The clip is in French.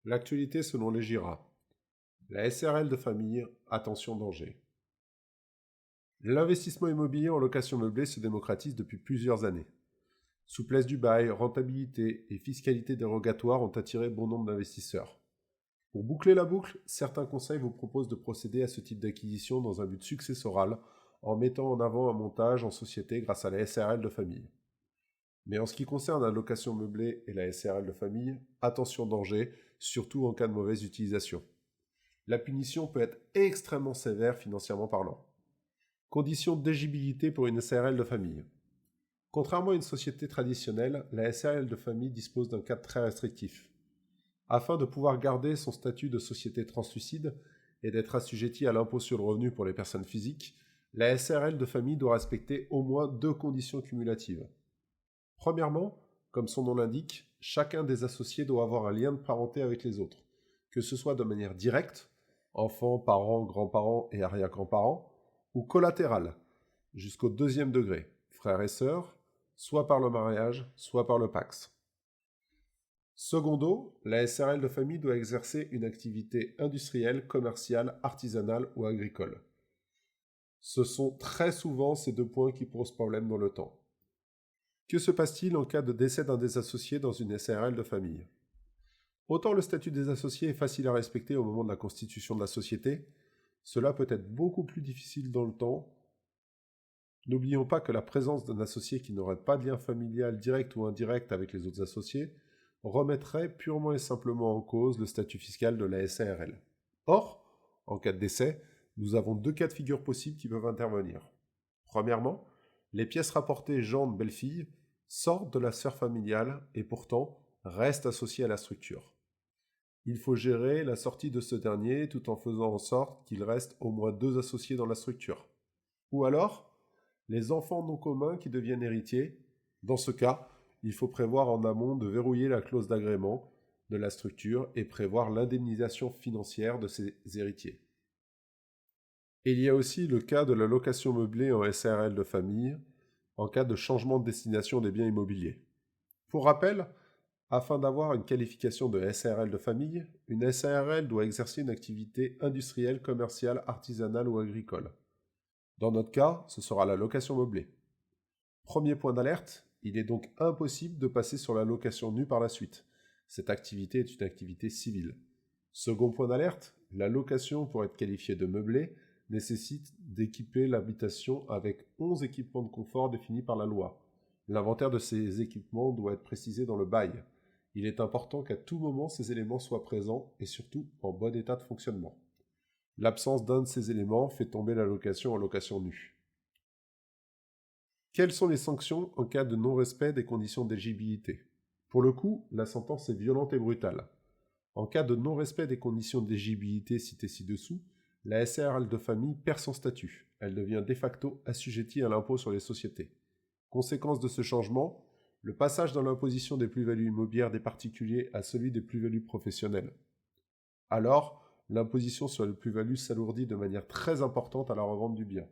L'actualité selon les GIRA. La SRL de famille, attention danger. L'investissement immobilier en location meublée se démocratise depuis plusieurs années. Souplesse du bail, rentabilité et fiscalité dérogatoire ont attiré bon nombre d'investisseurs. Pour boucler la boucle, certains conseils vous proposent de procéder à ce type d'acquisition dans un but successoral en mettant en avant un montage en société grâce à la SRL de famille. Mais en ce qui concerne la location meublée et la SRL de famille, attention danger, surtout en cas de mauvaise utilisation. La punition peut être extrêmement sévère financièrement parlant. Conditions d'éligibilité pour une SRL de famille. Contrairement à une société traditionnelle, la SRL de famille dispose d'un cadre très restrictif. Afin de pouvoir garder son statut de société translucide et d'être assujettie à l'impôt sur le revenu pour les personnes physiques, la SRL de famille doit respecter au moins 2 conditions cumulatives. Premièrement, comme son nom l'indique, chacun des associés doit avoir un lien de parenté avec les autres, que ce soit de manière directe, enfants, parents, grands-parents et arrière-grands-parents, ou collatérale, jusqu'au 2e degré, frères et sœurs, soit par le mariage, soit par le PACS. Secondo, la SRL de famille doit exercer une activité industrielle, commerciale, artisanale ou agricole. Ce sont très souvent ces 2 points qui posent problème dans le temps. Que se passe-t-il en cas de décès d'un des associés dans une SRL de famille? Autant le statut des associés est facile à respecter au moment de la constitution de la société, cela peut être beaucoup plus difficile dans le temps. N'oublions pas que la présence d'un associé qui n'aurait pas de lien familial direct ou indirect avec les autres associés remettrait purement et simplement en cause le statut fiscal de la SARL. Or, en cas de décès, nous avons 2 cas de figure possibles qui peuvent intervenir. Premièrement, les pièces rapportées gendre-belle-fille sortent de la sphère familiale et pourtant restent associées à la structure. Il faut gérer la sortie de ce dernier tout en faisant en sorte qu'il reste au moins 2 associés dans la structure. Ou alors, les enfants non communs qui deviennent héritiers. Dans ce cas, il faut prévoir en amont de verrouiller la clause d'agrément de la structure et prévoir l'indemnisation financière de ces héritiers. Et il y a aussi le cas de la location meublée en SARL de famille, en cas de changement de destination des biens immobiliers. Pour rappel, afin d'avoir une qualification de SARL de famille, une SARL doit exercer une activité industrielle, commerciale, artisanale ou agricole. Dans notre cas, ce sera la location meublée. Premier point d'alerte, il est donc impossible de passer sur la location nue par la suite. Cette activité est une activité civile. Second point d'alerte, la location pour être qualifiée de meublée nécessite d'équiper l'habitation avec 11 équipements de confort définis par la loi. L'inventaire de ces équipements doit être précisé dans le bail. Il est important qu'à tout moment ces éléments soient présents et surtout en bon état de fonctionnement. L'absence d'un de ces éléments fait tomber la location en location nue. Quelles sont les sanctions en cas de non-respect des conditions d'éligibilité? Pour le coup, la sentence est violente et brutale. En cas de non-respect des conditions d'éligibilité citées ci-dessous, la SARL de famille perd son statut. Elle devient de facto assujettie à l'impôt sur les sociétés. Conséquence de ce changement, le passage dans l'imposition des plus-values immobilières des particuliers à celui des plus-values professionnelles. Alors, l'imposition sur les plus-values s'alourdit de manière très importante à la revente du bien.